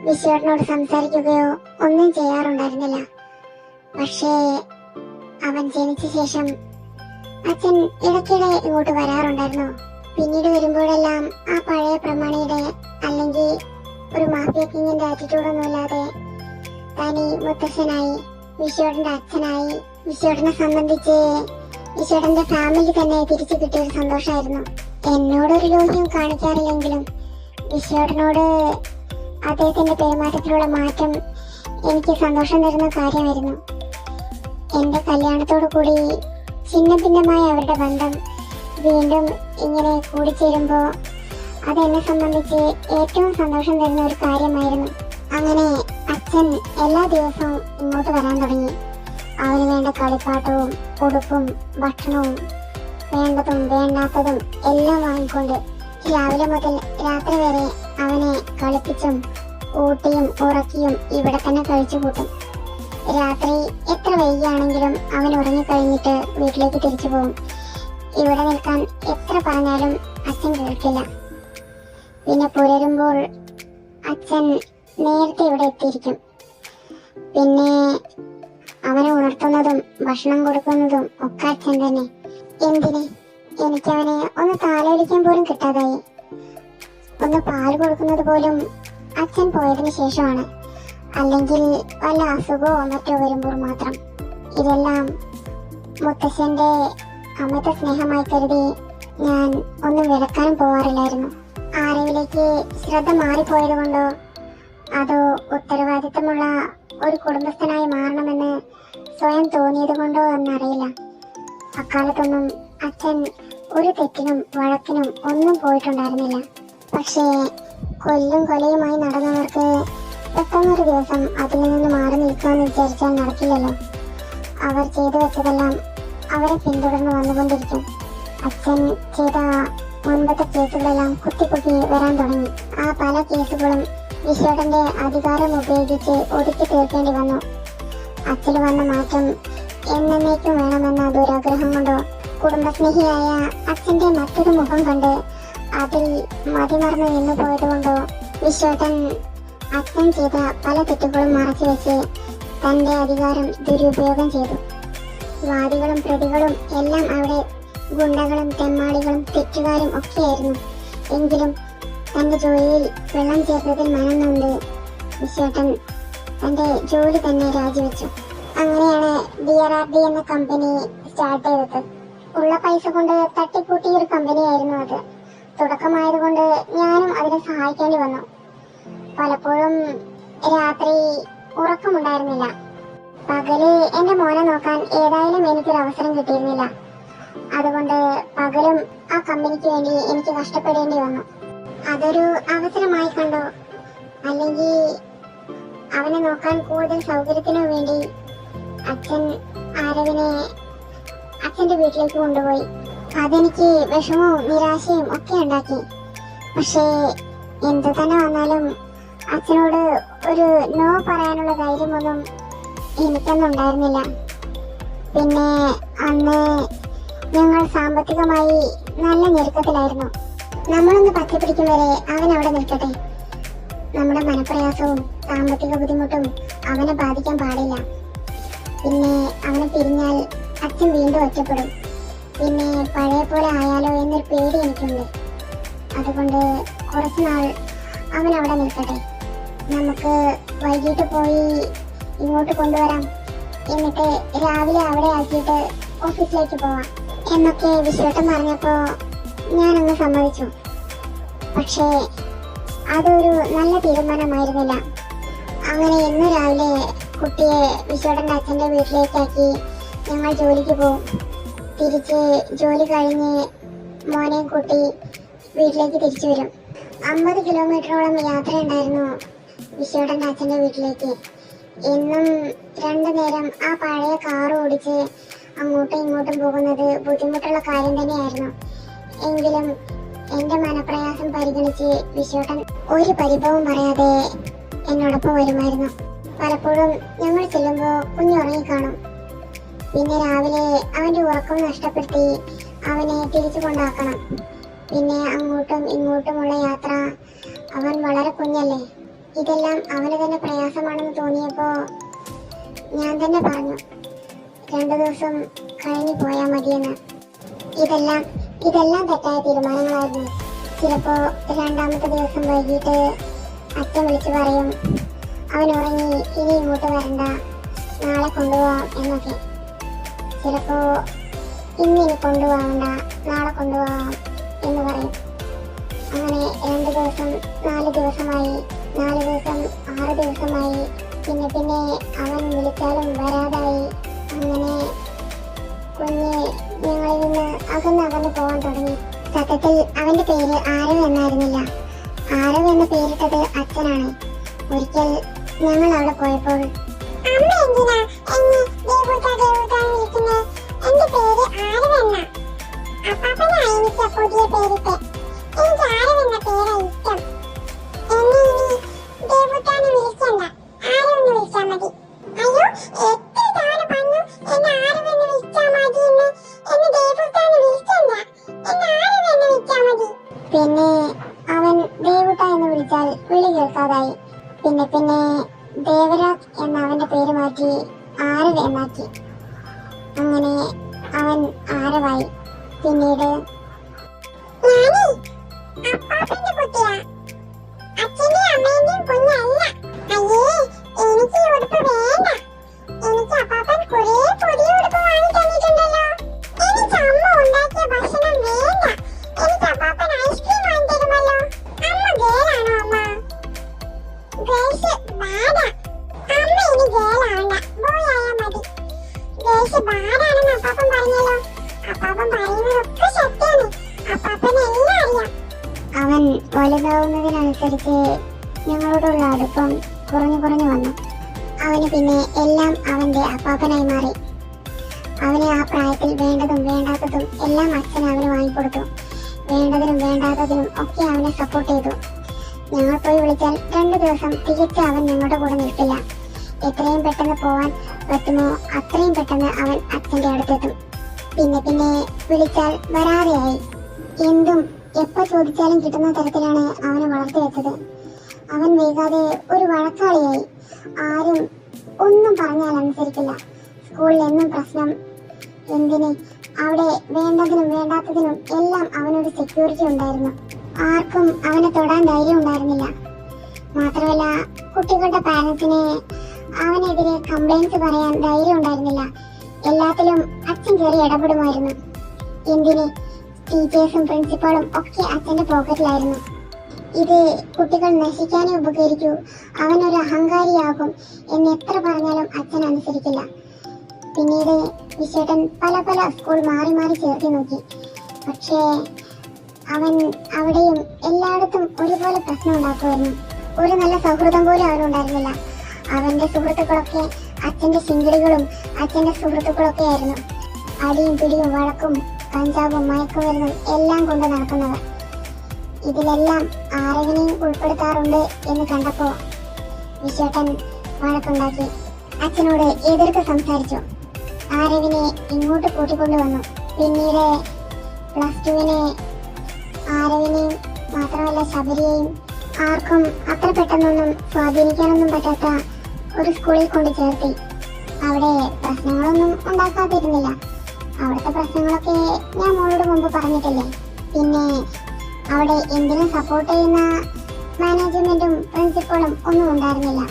വിശ്വനോട് സംസാരിക്കുകയോ ഒന്നും ചെയ്യാറുണ്ടായിരുന്നില്ല. പക്ഷേ അവൻ ജനിച്ച ശേഷം അച്ഛൻ ഇടയ്ക്കിടെ ഇങ്ങോട്ട് വരാറുണ്ടായിരുന്നു. പിന്നീട് വരുമ്പോഴെല്ലാം ആ പഴയ പ്രമാണിയുടെ അല്ലെങ്കിൽ ഒരു മാഫിയ കിങ്ങിന്റെ ആറ്റിറ്റ്യൂഡൊന്നുമില്ലാതെ തനി മുത്തശ്ശനായി, വിശ്വന്റെ അച്ഛനായി. വിശ്വനെ സംബന്ധിച്ച് വിശ്വന്റെ ഫാമിലി തന്നെ തിരിച്ചു കിട്ടിയൊരു സന്തോഷമായിരുന്നു. എന്നോടൊരു ലോഹ്യം കാണിക്കാറില്ലെങ്കിലും വിശ്വനോട് അദ്ദേഹത്തിന്റെ പെരുമാറ്റത്തിലുള്ള മാറ്റം എനിക്ക് സന്തോഷം തരുന്ന കാര്യമായിരുന്നു. എന്റെ കല്യാണത്തോടു കൂടി ചിന്ന ഭിന്നമായ അവരുടെ ബന്ധം വീണ്ടും ഇങ്ങനെ കൂടിച്ചേരുമ്പോ അതെന്നെ സംബന്ധിച്ച് ഏറ്റവും സന്തോഷം തരുന്ന ഒരു കാര്യമായിരുന്നു. അങ്ങനെ അച്ഛൻ എല്ലാ ദിവസവും ഇങ്ങോട്ട് വരാൻ തുടങ്ങി. അവന് വേണ്ട കളിപ്പാട്ടവും ഉടുപ്പും ഭക്ഷണവും വേണ്ടതും വേണ്ടാത്തതും എല്ലാം വാങ്ങിക്കൊണ്ട് രാവിലെ മുതൽ രാത്രി വരെ അവനെ കളിപ്പിച്ചും ഊട്ടിയും ഉറക്കിയും ഇവിടെ തന്നെ കഴിച്ചു കൂട്ടും. രാത്രി എത്ര വൈകിയാണെങ്കിലും അവൻ ഉറങ്ങിക്കഴിഞ്ഞിട്ട് വീട്ടിലേക്ക് തിരിച്ചു പോകും. ഇവിടെ നിൽക്കാൻ എത്ര പറഞ്ഞാലും അച്ഛൻ കേൾക്കില്ല. പിന്നെ പുലരുമ്പോൾ അച്ഛൻ നേരത്തെ ഇവിടെ എത്തിയിരിക്കും. പിന്നെ അവനെ ഉണർത്തുന്നതും ഭക്ഷണം കൊടുക്കുന്നതും ഒക്കെ അച്ഛൻ തന്നെ. എന്തിന് എനിക്കവനെ ഒന്ന് താലോലിക്കാൻ പോലും കിട്ടാതായി. ഒന്ന് പാല് കൊടുക്കുന്നത് പോലും അച്ഛൻ പോയതിനു ശേഷമാണ്, അല്ലെങ്കിൽ വല്ല അസുഖമോ മറ്റോ വരുമ്പോൾ മാത്രം. ഇതെല്ലാം മുത്തശ്ശന്റെ അമിത സ്നേഹമായി കരുതി ഞാൻ ഒന്നും വിലക്കാനും പോവാറില്ലായിരുന്നു. ആരെങ്കിലേക്ക് ശ്രദ്ധ മാറിപ്പോയത് കൊണ്ടോ അതോ ഉത്തരവാദിത്തമുള്ള ഒരു കുടുംബസ്ഥനായി മാറണമെന്ന് സ്വയം തോന്നിയത് കൊണ്ടോ എന്നറിയില്ല. അക്കാലത്തൊന്നും അച്ഛൻ ഒരു തെറ്റിനും വഴക്കിനും ഒന്നും പോയിട്ടുണ്ടായിരുന്നില്ല. പക്ഷേ കൊല്ലും കൊലയുമായി നടന്നവർക്ക് പെട്ടെന്നൊരു ദിവസം അതിൽ നിന്ന് മാറി നിൽക്കാമെന്ന് വിചാരിച്ചാൽ നടക്കില്ലല്ലോ. അവർ ചെയ്തു വെച്ചതെല്ലാം അവരെ പിന്തുടർന്ന് വന്നുകൊണ്ടിരിക്കും. അച്ഛൻ ചെയ്ത മുൻപത്തെ കേസുകളെല്ലാം കുത്തിപ്പൊക്കി വരാൻ തുടങ്ങി. ആ പല കേസുകളും വിശ്വന്റെ അധികാരം ഉപയോഗിച്ച് ഒതുക്കി തീർക്കേണ്ടി വന്നു. അച്ഛൻ വന്ന മാറ്റം എന്നേക്കും വേണമെന്ന ദുരാഗ്രഹം കൊണ്ടോ കുടുംബസ്നേഹിയായ അച്ഛന്റെ മറ്റൊരു മുഖം കണ്ട് അതിൽ മതിമറന്ന് നിന്നു പോയതുകൊണ്ടോ വിശ്വൻ അച്ഛൻ ചെയ്ത പല തെറ്റുകളും മറച്ചു വെച്ച് തന്റെ അധികാരം ദുരുപയോഗം ചെയ്തു. വാദികളും പ്രതികളും എല്ലാം അവിടെ ഗുണ്ടകളും തെമ്മാടികളും തെറ്റുകാരും ഒക്കെയായിരുന്നു. എങ്കിലും തന്റെ ജോലിയിൽ വെള്ളം ചേർത്തതിൽ മനം നൊന്ത് വിശ്വൻ തന്റെ ജോലി തന്നെ രാജിവെച്ചു. അങ്ങനെയാണ് DRRD എന്ന കമ്പനി സ്റ്റാർട്ട് ചെയ്തത്. ഉള്ള പൈസ കൊണ്ട് തട്ടിക്കൂട്ടിയ ഒരു കമ്പനിയായിരുന്നു അത്. തുടക്കമായതുകൊണ്ട് ഞാനും അതിനെ സഹായിക്കേണ്ടി വന്നു. പലപ്പോഴും രാത്രി ഉറക്കമുണ്ടായിരുന്നില്ല. പകല് എന്റെ മോനെ നോക്കാൻ ഏതായാലും എനിക്കൊരു അവസരം കിട്ടിയിരുന്നില്ല. അതുകൊണ്ട് പകലും ആ കമ്പനിക്ക് വേണ്ടി എനിക്ക് കഷ്ടപ്പെടേണ്ടി വന്നു. അതൊരു അവസരമായി കണ്ടോ, അല്ലെങ്കിൽ അവനെ നോക്കാൻ കൂടുതൽ സൗകര്യത്തിനു വേണ്ടി അച്ഛൻ ആരവിനെ അച്ഛന്റെ വീട്ടിലേക്ക് കൊണ്ടുപോയി. അതെനിക്ക് വിഷമവും നിരാശയും ഒക്കെ ഉണ്ടാക്കി. പക്ഷേ എന്തു തന്നെ വന്നാലും അച്ഛനോട് ഒരു നോ പറയാനുള്ള ധൈര്യമൊന്നും എനിക്കൊന്നും ഉണ്ടായിരുന്നില്ല. പിന്നെ അന്ന് ഞങ്ങൾ സാമ്പത്തികമായി നല്ല ഞെരുക്കത്തിലായിരുന്നു. നമ്മളൊന്ന് പച്ചപ്പിടിക്കും വരെ അവൻ അവിടെ നിൽക്കട്ടെ. നമ്മുടെ മനപ്രയാസവും സാമ്പത്തിക ബുദ്ധിമുട്ടും അവനെ ബാധിക്കാൻ പാടില്ല. പിന്നെ അവനെ പിരിഞ്ഞാൽ അച്ഛൻ വീണ്ടും ഒറ്റപ്പെടും. പിന്നെ പഴയ പോലെ ആയാലോ എന്നൊരു പേടി എനിക്കുണ്ട്. അതുകൊണ്ട് കുറച്ചുനാൾ അവൻ അവിടെ നിൽക്കട്ടെ. നമുക്ക് വൈകിട്ട് പോയി ഇങ്ങോട്ട് കൊണ്ടുവരാം. എന്നിട്ട് രാവിലെ അവിടെ ആക്കിയിട്ട് ഓഫീസിലേക്ക് പോവാം എന്നൊക്കെ വിശ്വട്ടം പറഞ്ഞപ്പോ ഞാനങ്ങ് സമ്മതിച്ചു. പക്ഷേ അതൊരു നല്ല തീരുമാനമായിരുന്നില്ല. അങ്ങനെ ഇന്ന് രാവിലെ കുട്ടിയെ വിശ്വട്ടന്റെ അച്ഛന്റെ വീട്ടിലേക്കാക്കി ഞങ്ങൾ ജോലിക്ക് പോകും. തിരിച്ച് ജോലി കഴിഞ്ഞ് മോനെയും കുട്ടി വീട്ടിലേക്ക് തിരിച്ചു വരും. 50 കിലോമീറ്ററോളം യാത്രയുണ്ടായിരുന്നു വിശ്വട്ടന്റെ അച്ഛന്റെ വീട്ടിലേക്ക്. എന്നും 2 നേരം ആ പഴയ കാർ ഓടിച്ച് അങ്ങോട്ടും ഇങ്ങോട്ടും പോകുന്നത് ബുദ്ധിമുട്ടുള്ള കാര്യം തന്നെയായിരുന്നു. എങ്കിലും എന്റെ മനപ്രയാസം പരിഗണിച്ച് വിശ്വട്ടൻ ഒരു പരിഭവം പറയാതെ എന്നോടൊപ്പം വരുമായിരുന്നു. പലപ്പോഴും ഞങ്ങൾ ചെല്ലുമ്പോൾ കുഞ്ഞുറങ്ങി കാണും. പിന്നെ രാവിലെ അവന്റെ ഉറക്കം നഷ്ടപ്പെടുത്തി അവനെ തിരിച്ചു കൊണ്ടാക്കണം. പിന്നെ അങ്ങോട്ടും ഇങ്ങോട്ടുമുള്ള യാത്ര. അവൻ വളരെ കുഞ്ഞല്ലേ. ഇതെല്ലാം അവന് തന്നെ പ്രയാസമാണെന്ന് തോന്നിയപ്പോ ഞാൻ തന്നെ പറഞ്ഞു, 2 ദിവസം കഴിഞ്ഞു പോയാൽ മതിയെന്ന്. ഇതെല്ലാം തെറ്റായ തീരുമാനങ്ങളായിരുന്നു. ചിലപ്പോ 2ാമത്തെ ദിവസം വൈകിട്ട് അച്ഛൻ വിളിച്ചു പറയും, അവൻ ഉറങ്ങി, ഇനി ഇങ്ങോട്ട് വരണ്ട, നാളെ കൊണ്ടുപോവാം എന്നൊക്കെ. ചിലപ്പോ ഇന്നിനി കൊണ്ടുപോകണ്ട, നാളെ കൊണ്ടുപോവാം എന്ന് പറയും. അങ്ങനെ 2 ദിവസം 4 ദിവസമായി, 4 ദിവസം 6 ദിവസമായി. പിന്നെ അവൻ വിളിച്ചാലും വരാതായി. അങ്ങനെ കുഞ്ഞ് ഞങ്ങളിൽ നിന്ന് അകന്ന് പോകാൻ തുടങ്ങി. സത്യത്തിൽ അവന്റെ പേര് ആരവ് എന്നായിരുന്നില്ല. ആരവ് എന്ന പേരിട്ടത് അച്ഛനാണ്. ഒരിക്കൽ ഞങ്ങൾ അവിടെ പോയപ്പോൾ, അമ്മ എന്തിനാ എന്നെ വിളിക്കുന്നത്? എന്റെ പേര് ആരവെന്ന. അപ്പാപ്പനാ എനിക്ക് പുതിയ പേരിട്ട്. എനിക്ക് ആരവെന്ന പേരാ ഇഷ്ടം. എന്നെ ഇനി ദേവൂട്ടാന്ന് വിളിക്കണ്ട, ആരവെന്ന് വിളിച്ചാ മതി. അയ്യോ, എത്ര തവണ പറഞ്ഞു എന്നെ ആരവെന്ന് വിളിച്ചാ മതി എന്ന്. എന്നെ ദേവൂട്ടാന്ന് വിളിക്കണ്ട, എന്നെ ആരവെന്ന് വിളിച്ചാ മതി. പിന്നെ അവൻ ദേവുട്ട എന്ന് വിളിച്ചാൽ വിളി കേൾക്കാതായി. പിന്നെ ദേവരാജ് എന്ന അവന്റെ പേര് മാറ്റി ആരവ് എന്നാക്കി. അങ്ങനെ അവൻ ആരവായി. പിന്നീട് ഞാനേ അപ്പാപ്പന്റെ കുട്ടിയാ, അച്ഛന്റെയും അമ്മേന്റെയും കുഞ്ഞല്ല. അയ്യേ, എനിക്ക് ഈ ഉടുപ്പ് വേണ്ട. എനിക്ക് അപ്പാപ്പൻ കുറേ പുതിയ ഉടുപ്പ് വാങ്ങി തന്നിട്ടുണ്ടല്ലോ. എനിക്ക് അമ്മ ഉണ്ടാക്കിയ ഭക്ഷണം വേണ്ട. എനിക്ക് അപ്പാപ്പൻ ഐസ്ക്രീം വാങ്ങി തരുമല്ലോ. അമ്മ ഗേളാണോ അമ്മ? ഗേൾസ് ബാഡാ. അമ്മ ഇനി ഗേളാവണ്ട, ബോയ് ആയാ മതി. ഗേൾസ് ബാഡാണെന്ന് അപ്പാപ്പൻ പറഞ്ഞല്ലോ. അപ്പാപ്പൻ പറയുന്നതൊക്കെ സത്യാണ്. അപ്പാപ്പന് എല്ലാം അറിയാം. അവൻ വലുതാവുന്നതിനനുസരിച്ച് ഞങ്ങളോടുള്ള അടുപ്പം കുറഞ്ഞു വന്നു. അവന് പിന്നെ എല്ലാം അവന്റെ അപ്പാപ്പനായി മാറി. അവന് ആ പ്രായത്തിൽ വേണ്ടതും വേണ്ടാത്തതും എല്ലാം അച്ഛൻ അവന് വാങ്ങിക്കൊടുത്തു. വേണ്ടതിനും വേണ്ടാത്തതിനും ഒക്കെ അവനെ സപ്പോർട്ട് ചെയ്തു. ഞങ്ങൾ പോയി വിളിച്ചാൽ 2 ദിവസം തികച്ച് അവൻ ഞങ്ങളുടെ കൂടെ നിൽക്കില്ല. എത്രയും പെട്ടെന്ന് പോവാൻ പറ്റുമോ അത്രയും പെട്ടെന്ന് അവൻ അച്ഛന്റെ അടുത്തെത്തും. പിന്നെ വിളിച്ചാൽ വരാതെയായി. എന്തും എപ്പോ ചോദിച്ചാലും കിട്ടുന്ന തരത്തിലാണ് അവനെ വളർത്തി വെച്ചത്. അവൻ വൈകാതെ ഒരു വഴക്കാളിയായി. ആരും ഒന്നും പറഞ്ഞാൽ അനുസരിക്കില്ല. സ്കൂളിൽ എന്നും പ്രശ്നം. എന്തിന്, അവിടെ വേണ്ടതിനും വേണ്ടാത്തതിനും എല്ലാം അവനൊരു സെക്യൂരിറ്റി ഉണ്ടായിരുന്നു. ആർക്കും അവനെ തൊടാൻ ധൈര്യം ഉണ്ടായിരുന്നില്ല. മാത്രമല്ല, കുട്ടികളുടെ പാരന്റ്സിന് അവനെതിരെ കംപ്ലൈൻസ് പറയാൻ ധൈര്യം ഉണ്ടായിരുന്നില്ല. എല്ലാത്തിലും അച്ഛൻ കയറി ഇടപെടുമായിരുന്നു. എന്തിന്, ടീച്ചേഴ്സും പ്രിൻസിപ്പാളും ഒക്കെ അച്ഛന്റെ പോക്കറ്റിലായിരുന്നു. ഇത് കുട്ടികൾ നശിക്കാനേ ഉപകരിക്കൂ, അവനൊരു അഹങ്കാരിയാകും എന്ന് എത്ര പറഞ്ഞാലും അച്ഛൻ അനുസരിക്കില്ല. പിന്നീട് വിശ്വേട്ടൻ പല സ്കൂൾ മാറി മാറി ചേർത്തി നോക്കി. പക്ഷേ അവൻ അവിടെയും എല്ലായിടത്തും ഒരുപോലെ പ്രശ്നം ഉണ്ടാക്കുമായിരുന്നു. ഒരു നല്ല സൗഹൃദം പോലും അവനുണ്ടായിരുന്നില്ല. അവന്റെ സുഹൃത്തുക്കളൊക്കെ അച്ഛന്റെ ശിങ്കിടികളും അച്ഛന്റെ സുഹൃത്തുക്കളൊക്കെ ആയിരുന്നു. അടിയും പിടിയും വഴക്കും കഞ്ചാവും മയക്കുമരുന്നും എല്ലാം കൊണ്ട് നടക്കുന്നവർ. ഇതിലെല്ലാം ആരവിനെയും ഉൾപ്പെടുത്താറുണ്ട് എന്ന് കണ്ടപ്പോ വിശ്വേട്ടൻ വഴക്കുണ്ടാക്കി. അച്ഛനോട് എതിർത്ത് സംസാരിച്ചു. ആരവിനെ ഇങ്ങോട്ട് കൂട്ടിക്കൊണ്ടുവന്നു. പിന്നീട് +2 ആരവിനെയും മാത്രമല്ല ശബരിയെയും ആർക്കും അത്ര പെട്ടെന്നൊന്നും സ്വാധീനിക്കാനൊന്നും പറ്റാത്ത ഒരു സ്കൂളിൽ കൊണ്ട് ചേർത്തി. അവിടെ പ്രശ്നങ്ങളൊന്നും ഉണ്ടാക്കാതിരുന്നില്ല. അവിടുത്തെ പ്രശ്നങ്ങളൊക്കെ ഞാൻ മോളോട് മുമ്പ് പറഞ്ഞിട്ടില്ലേ. പിന്നെ അവിടെ എന്തിനും സപ്പോർട്ട് ചെയ്യുന്ന മാനേജ്മെന്റും പ്രിൻസിപ്പളും ഒന്നും ഉണ്ടായിരുന്നില്ല.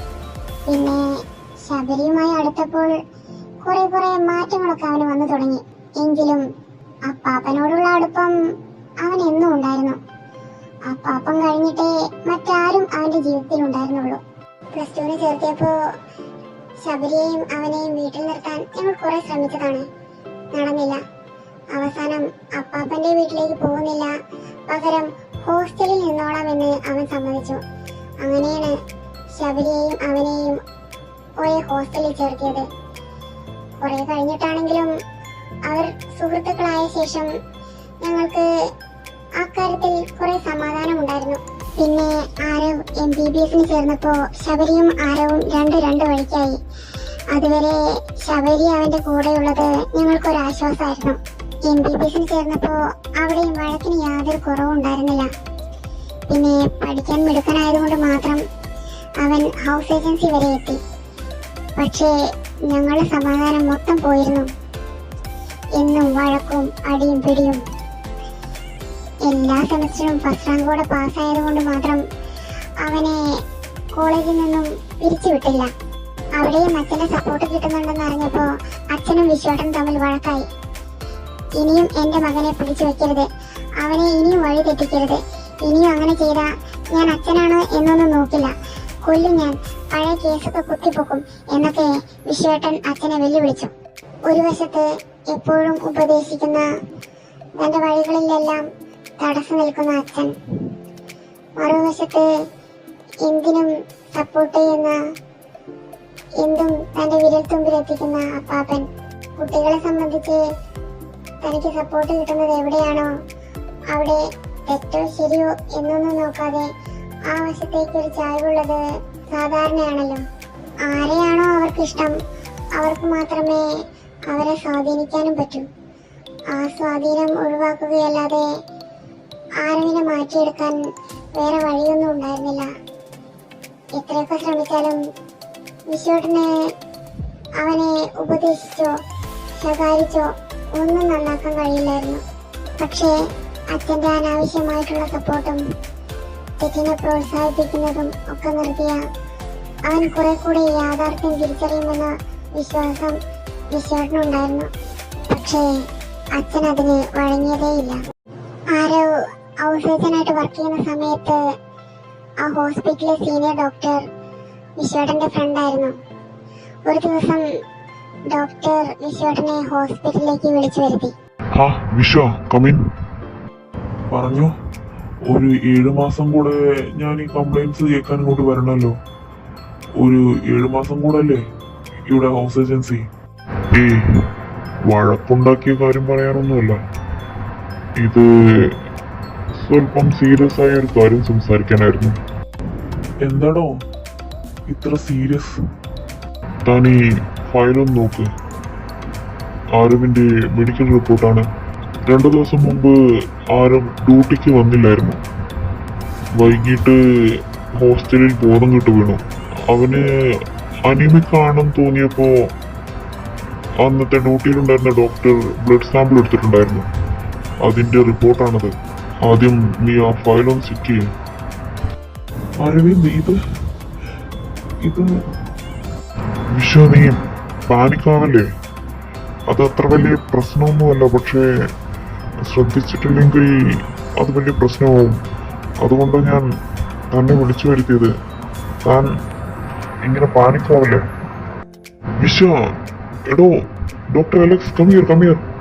പിന്നെ ശബരിയുമായി അടുത്തപ്പോൾ കുറെ മാറ്റങ്ങളൊക്കെ അവന് വന്നു തുടങ്ങി. എങ്കിലും അപ്പാപ്പനോടുള്ള അടുപ്പം അവൻ എന്നും ഉണ്ടായിരുന്നു. അപ്പാപ്പൻ കഴിഞ്ഞിട്ടേ മറ്റാരും അവന്റെ ജീവിതത്തിൽ ഉണ്ടായിരുന്നുള്ളൂ. +2 ചേർത്തിയപ്പോ ശബരിയെയും അവനെയും വീട്ടിൽ നിർത്താൻ ഞങ്ങൾ കുറെ ശ്രമിച്ചതാണ്. നടന്നില്ല. അവസാനം അപ്പാപ്പന്റെ വീട്ടിലേക്ക് പോകുന്നില്ല, പകരം ഹോസ്റ്റലിൽ നിന്നോളാമെന്ന് അവൻ സമ്മതിച്ചു. അങ്ങനെയാണ് ശബരിയെയും അവനെയും ഒരേ ഹോസ്റ്റലിൽ ചേർത്തിയത്. കുറെ കഴിഞ്ഞിട്ടാണെങ്കിലും അവർ സുഹൃത്തുക്കളായ ശേഷം ഞങ്ങൾക്ക് അക്കാര്യത്തിൽ കുറെ സമാധാനം ഉണ്ടായിരുന്നു. പിന്നെ ആരവ് MBBS ചേർന്നപ്പോ ശബരിയും ആരവും രണ്ട് വഴിക്കായി. അതുവരെ ശബരി അവന്റെ കൂടെയുള്ളത് ഞങ്ങൾക്കൊരാശ്വാസമായിരുന്നു. MBBS ചേർന്നപ്പോ അവിടെയും വഴക്കിന് യാതൊരു കുറവും ഉണ്ടായിരുന്നില്ല. പിന്നെ പഠിക്കാൻ മിടുക്കനായതുകൊണ്ട് മാത്രം അവൻ ഹൗസ് ഏജൻസി വരെ എത്തി. പക്ഷേ ഞങ്ങളുടെ സമാധാനം മൊത്തം പോയിരുന്നു. എന്നും വഴക്കും അടിയും പിടിയും. എല്ലാ സെമസ്റ്ററും ഫസ്റ്റ് റാങ്കോടെ പാസ്സായതുകൊണ്ട് മാത്രം അവനെ കോളേജിൽ നിന്നും പിരിച്ചുവിട്ടില്ല. അവിടെയും അച്ഛന്റെ സപ്പോർട്ട് കിട്ടുന്നുണ്ടെന്ന് അറിഞ്ഞപ്പോ അച്ഛനും വിശ്വേട്ടനും തമ്മിൽ വഴക്കായി. ഇനിയും എന്റെ മകനെ പിടിച്ചു വെക്കരുത്, അവനെ ഇനിയും വഴി തെറ്റിക്കരുത്. ഇനിയും അങ്ങനെ ചെയ്താ ഞാൻ അച്ഛനാണോ എന്നൊന്നും നോക്കില്ല, കൊല്ലും ഞാൻ, പഴയ കേസൊക്കെ കുത്തിപ്പൊക്കും എന്നൊക്കെ വിശ്വേട്ടൻ അച്ഛനെ വെല്ലുവിളിച്ചു. ഒരു വശത്ത് എപ്പോഴും ഉപദേശിക്കുന്ന തന്റെ വഴികളിലെല്ലാം തടസ്സം നിൽക്കുന്ന അച്ഛൻ, മറുവശത്ത് എന്തിനും സപ്പോർട്ട് ചെയ്യുന്ന, എന്തും തന്റെ വിരൽത്തുമ്പിലെത്തിക്കുന്ന അപ്പാപ്പൻ. കുട്ടികളെ സംബന്ധിച്ച് തനിക്ക് സപ്പോർട്ട് കിട്ടുന്നത് എവിടെയാണോ അവിടെ തെറ്റോ ശരിയോ എന്നൊന്നും നോക്കാതെ ആ വശത്തേക്ക് ഒരു ചായ്വുള്ളത് സാധാരണയാണല്ലോ. ആരെയാണോ അവർക്കിഷ്ടം അവർക്ക് മാത്രമേ അവരെ സ്വാധീനിക്കാനും പറ്റൂ. ആ സ്വാധീനം ഒഴിവാക്കുകയല്ലാതെ ആരവിനെ മാറ്റിയെടുക്കാൻ വേറെ വഴിയൊന്നും ഉണ്ടായിരുന്നില്ല. എത്രയൊക്കെ ശ്രമിച്ചാലും വിശ്വേട്ടനെ അവനെ ഉപദേശിച്ചോ ശകാരിച്ചോ ഒന്നും നന്നാക്കാൻ കഴിയില്ലായിരുന്നു. പക്ഷേ അച്ഛന്റെ അനാവശ്യമായിട്ടുള്ള സപ്പോർട്ടും തെറ്റിനെ പ്രോത്സാഹിപ്പിക്കുന്നതും ഒക്കെ നിർത്തിയ അവൻ കുറെ കൂടെ യാഥാർത്ഥ്യം തിരിച്ചറിയുമെന്ന വിശ്വാസം വിശ്വേട്ടനുണ്ടായിരുന്നു. പക്ഷേ അച്ഛൻ അതിന് വഴങ്ങിയതേയില്ല. ആരോ ഹൗസ് സർജനായിട്ട് വർക്ക് ചെയ്യുന്ന സമയത്ത് ആ ഹോസ്പിറ്റലിലെ സീനിയർ ഡോക്ടർ വിശ്വേട്ടന്റെ ഫ്രണ്ടായിരുന്നു. ഒരു ദിവസം ഡോക്ടർ വിശ്വേട്ടനെ ഹോസ്പിറ്റലിലേക്ക് വിളിച്ചു വരുത്തി. പറഞ്ഞു, ഒരു 7 മാസം കൂടെ ഞാൻ ഈ കംപ്ലൈന്റ്സ് കേൾക്കാൻ ഇങ്ങോട്ട് വരണല്ലോ. ഒരു 7 മാസം കൂടെ അല്ലേ ഇവിടെ ഹൗസ് ഏജൻസി? വഴക്കുണ്ടാക്കിയ കാര്യം പറയാനൊന്നുമല്ല, ഇത് സ്വല്പം സീരിയസ് ആയ ഒരു കാര്യം സംസാരിക്കാനായിരുന്നു. എന്താണോ ഇത്ര സീരിയസ്? താൻ ഈ ഫയലൊന്ന് നോക്ക്. ആരവിന്റെ മെഡിക്കൽ റിപ്പോർട്ടാണ്. 2 ദിവസം മുമ്പ് ആരും ഡ്യൂട്ടിക്ക് വന്നില്ലായിരുന്നു. വൈകിട്ട് ഹോസ്റ്റലിൽ ബോധം കെട്ട് വീണു. അവന് അനീമിക് ആണെന്ന് തോന്നിയപ്പോ അന്നത്തെ ഡ്യൂട്ടിയിലുണ്ടായിരുന്ന ഡോക്ടർ ബ്ലഡ് സാമ്പിൾ എടുത്തിട്ടുണ്ടായിരുന്നു. അതിന്റെ റിപ്പോർട്ടാണത്. ആദ്യം നീ ആ ഫയലൊന്ന് ചെക്ക് ചെയ്യും. അരവിന്ദ്, ഇത് വിശ്വ, നീ പാനിക്കാണല്ലേ? അത് അത്ര വലിയ പ്രശ്നമൊന്നുമല്ല. പക്ഷേ ശ്രദ്ധിച്ചിട്ടില്ലെങ്കിൽ അത് വലിയ പ്രശ്നമാവും. അതുകൊണ്ട് ഞാൻ തന്നെ വിളിച്ചു വരുത്തിയത്. താൻ ഇങ്ങനെ പാനിക്കാവില്ലേ? വിശ, എടോ, ഡോക്ടർ അലക്സ്, കമിയർ.